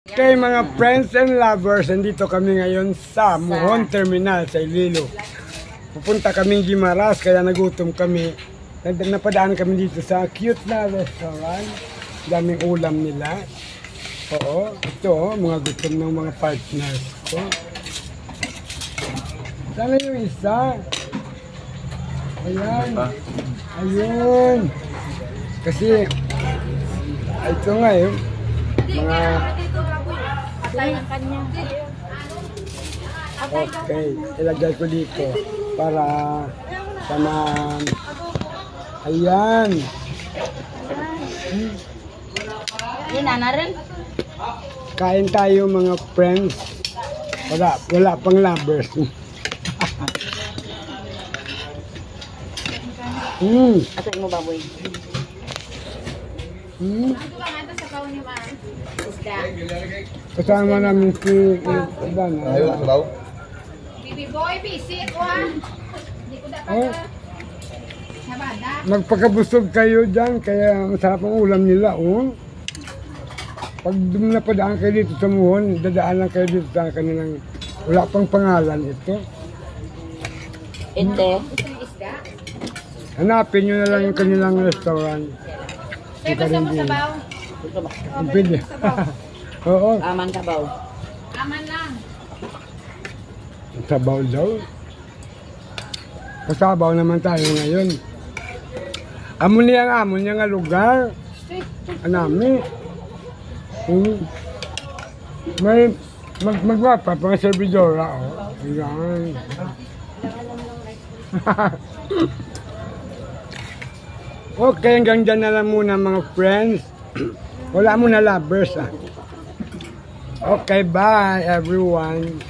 Okay mga friends and lovers, nandito kami ngayon sa Mohon Terminal sa Iloilo. Pupunta kaming Guimaras kaya nagutom kami. Napadaan kami dito sa cute na restaurant. Daming ulam nila. Oo, ito mga gutom ng mga partners ko. Sana yung isa. Ayan. Ayun. Kasi ito nga yun. Mga okay, ilagay ko dito para sama. Ayan. Yan na rin. Kain tayo mga friends. Wala pang lovers. Ato mo baboy. Kasama namin si Ivan. Ayaw sa baw? Bibi boy, busy ko ha. Hindi ko dapat nabada. Magpakabusog kayo dyan, kaya masarap ang ulam nila. Oh. Pag napadaan kayo dito sa Mohon, dadaan lang kayo dito sa kanilang, wala pang pangalan ito. Ito. Hanapin nyo na lang yung kanilang restaurant. Sir, gusto mo sabaw? Pwede. Oo. Aman sabaw. Aman lang. Sabaw daw. Kasabaw naman tayo ngayon. Amon niya nga lugar. Anami. May magwapa pang servidora. Oh. Ayan. Okay, hanggang dyan na lang muna mga friends. Wala muna lovers. Okay, bye everyone.